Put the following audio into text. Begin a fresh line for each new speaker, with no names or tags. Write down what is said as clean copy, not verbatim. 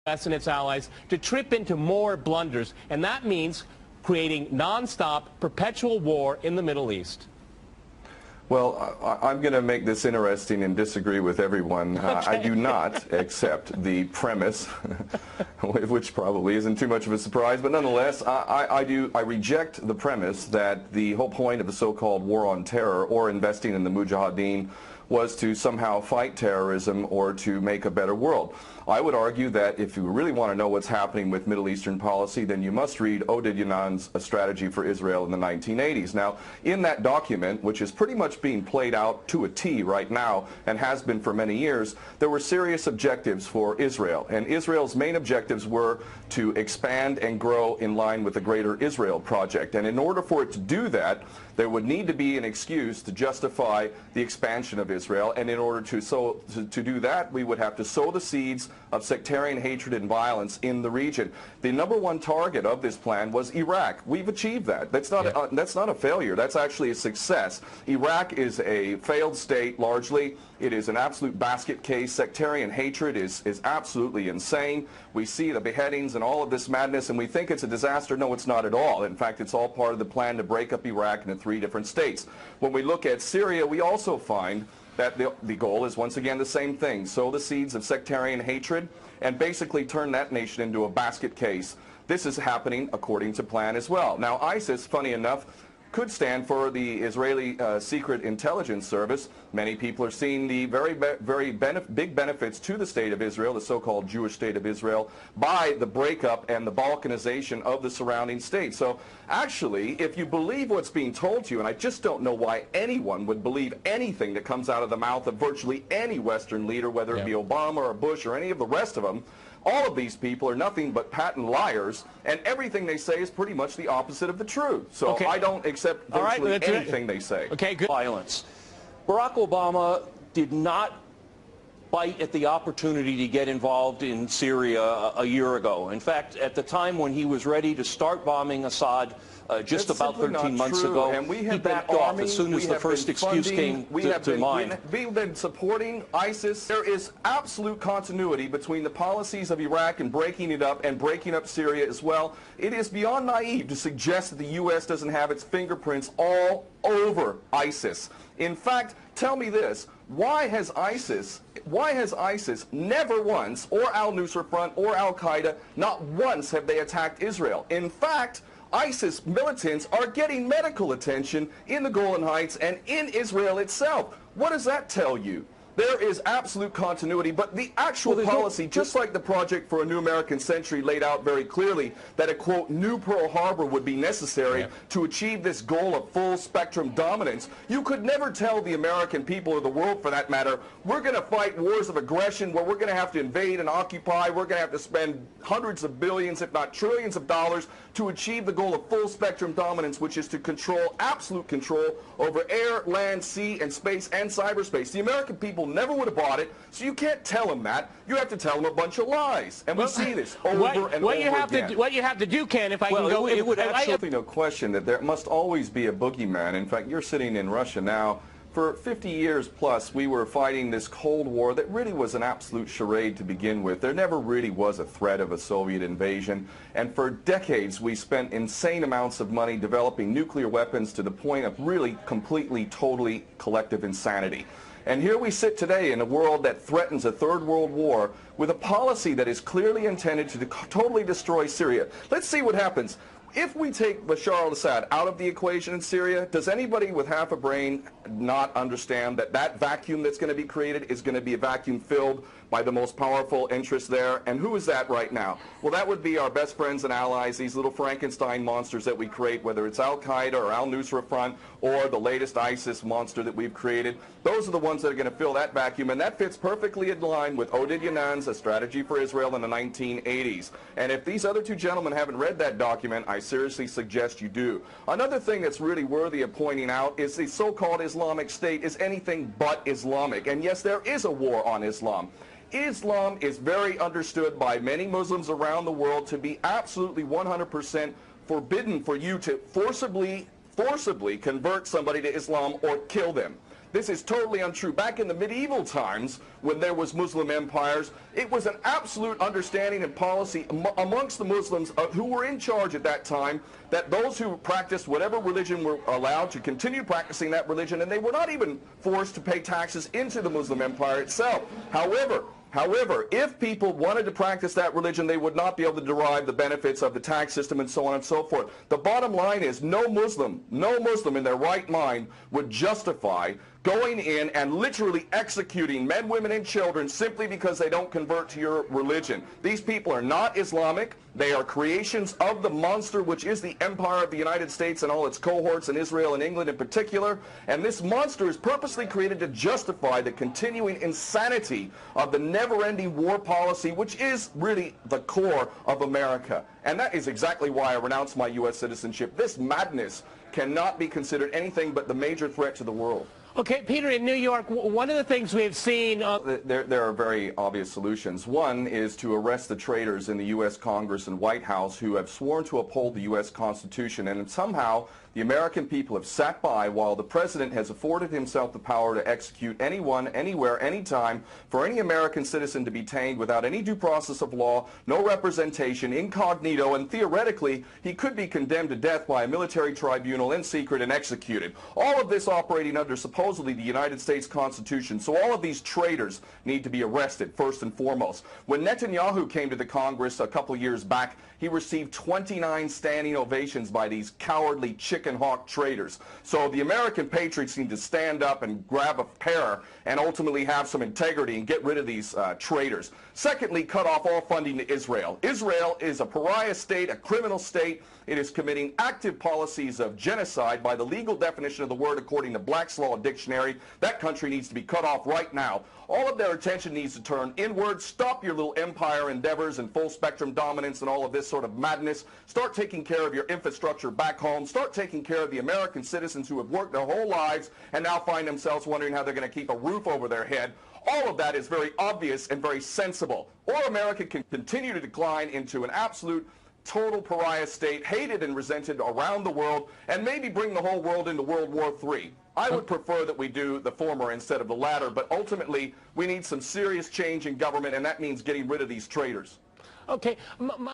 U.S. and its allies to trip into more blunders, and that means creating non-stop, perpetual war in the Middle East.
Well, I'm going to make this interesting and disagree with everyone.
Okay.
I do not accept the premise, which probably isn't too much of a surprise, but nonetheless, I reject the premise that the whole point of the so-called war on terror or investing in the Mujahideen was to somehow fight terrorism or to make a better world. I would argue that if you really want to know what's happening with Middle Eastern policy, then you must read Oded Yanan's A Strategy for Israel in the 1980s. Now, in that document, which is pretty much being played out to a T right now and has been for many years, there were serious objectives for Israel. And Israel's main objectives were to expand and grow in line with the Greater Israel Project. And in order for it to do that, there would need to be an excuse to justify the expansion of Israel, and in order to do that, we would have to sow the seeds of sectarian hatred and violence in the region. The #1 target of this plan was Iraq. We've achieved that. That's not a failure. That's actually a success. Iraq is a failed state largely. It is an absolute basket case. Sectarian hatred is absolutely insane. We see the beheadings and all of this madness, and we think it's a disaster. No, it's not at all. In fact, it's all part of the plan to break up Iraq into 3 different states. When we look at Syria, we also find that the goal is once again the same thing: sow the seeds of sectarian hatred and basically turn that nation into a basket case. This is happening according to plan as well. Now, ISIS, funny enough, could stand for the Israeli Secret Intelligence Service. Many people are seeing the very big benefits to the state of Israel, the so-called Jewish state of Israel, by the breakup and the balkanization of the surrounding states. So actually, if you believe what's being told to you, and I just don't know why anyone would believe anything that comes out of the mouth of virtually any Western leader, whether it be Obama or Bush or any of the rest of them, all of these people are nothing but patent liars, and everything they say is pretty much the opposite of the truth. So I don't accept virtually anything they say.
Okay, good. Violence. Barack Obama did not bite at the opportunity to get involved in Syria a year ago. In fact, at the time when he was ready to start bombing Assad, just about 13 months ago,
and
he backed off as soon as the first excuse came to mind.
We've been supporting ISIS. There is absolute continuity between the policies of Iraq and breaking it up and breaking up Syria as well. It is beyond naive to suggest that the U.S. doesn't have its fingerprints all over ISIS. In fact, tell me this: why has ISIS never once, or al-Nusra Front or al-Qaeda, not once have they attacked Israel? In fact, ISIS militants are getting medical attention in the Golan Heights and in Israel itself. What does that tell you? There is absolute continuity, but the actual policy, just like the Project for a New American Century laid out very clearly, that a, quote, new Pearl Harbor would be necessary to achieve this goal of full spectrum dominance. You could never tell the American people, or the world for that matter, we're going to fight wars of aggression where we're going to have to invade and occupy, we're going to have to spend hundreds of billions, if not trillions of dollars to achieve the goal of full spectrum dominance, which is to control, absolute control over air, land, sea, and space and cyberspace. The American people never would have bought it, so you can't tell them that. You have to tell them a bunch of lies. And we see this over and over again.
What you have to do, Ken, if I can go...
It would absolutely no question that there must always be a boogeyman. In fact, you're sitting in Russia now. For 50 years plus, we were fighting this Cold War that really was an absolute charade to begin with. There never really was a threat of a Soviet invasion. And for decades, we spent insane amounts of money developing nuclear weapons to the point of really completely, totally collective insanity. And here we sit today in a world that threatens a third world war with a policy that is clearly intended to totally destroy Syria. Let's see what happens. If we take Bashar al-Assad out of the equation in Syria, does anybody with half a brain not understand that that vacuum that's going to be created is going to be a vacuum filled by the most powerful interests there? And who is that right now? Well, that would be our best friends and allies, these little Frankenstein monsters that we create, whether it's al-Qaeda or al-Nusra Front or the latest ISIS monster that we've created. Those are the ones that are going to fill that vacuum, and that fits perfectly in line with Oded Yanan's A Strategy for Israel in the 1980s. And if these other two gentlemen haven't read that document, I seriously suggest you do. Another thing that's really worthy of pointing out is the so-called Islamic State is anything but Islamic. And yes, there is a war on Islam. Islam is very understood by many Muslims around the world to be absolutely 100% forbidden for you to forcibly convert somebody to Islam or kill them. This is totally untrue. Back in the medieval times, when there was Muslim empires, it was an absolute understanding and policy amongst the Muslims who were in charge at that time that those who practiced whatever religion were allowed to continue practicing that religion, and they were not even forced to pay taxes into the Muslim empire itself. However, if people wanted to practice that religion, they would not be able to derive the benefits of the tax system and so on and so forth. The bottom line is no Muslim in their right mind would justify going in and literally executing men, women, and children simply because they don't convert to your religion. These people are not Islamic. They are creations of the monster, which is the empire of the United States and all its cohorts in Israel and England in particular. And this monster is purposely created to justify the continuing insanity of the never-ending war policy, which is really the core of America. And that is exactly why I renounced my U.S. citizenship. This madness cannot be considered anything but the major threat to the world.
Okay, Peter, in New York, one of the things we've seen...
There are very obvious solutions. One is to arrest the traitors in the U.S. Congress and White House who have sworn to uphold the U.S. Constitution, and somehow the American people have sat by while the President has afforded himself the power to execute anyone, anywhere, anytime, for any American citizen to be detained without any due process of law, no representation, incognito, and theoretically he could be condemned to death by a military tribunal in secret and executed. All of this operating under supposedly the United States Constitution. So all of these traitors need to be arrested first and foremost. When Netanyahu came to the Congress a couple years back, he received 29 standing ovations by these cowardly chicken hawk traitors. So the American patriots need to stand up and grab a pair and ultimately have some integrity and get rid of these traitors. Secondly, cut off all funding to Israel. Israel is a pariah state, a criminal state. It is committing active policies of genocide by the legal definition of the word according to Black's Law Dictionary. That country needs to be cut off right now. All of their attention needs to turn inward. Stop your little empire endeavors and full spectrum dominance and all of this sort of madness. Start taking care of your infrastructure back home. Start taking care of the American citizens who have worked their whole lives and now find themselves wondering how they're going to keep a roof over their head. All of that is very obvious and very sensible. Or America can continue to decline into an absolute total pariah state, hated and resented around the world, and maybe bring the whole world into World War III. I would prefer that we do the former instead of the latter, but ultimately we need some serious change in government, and that means getting rid of these traitors.
Okay.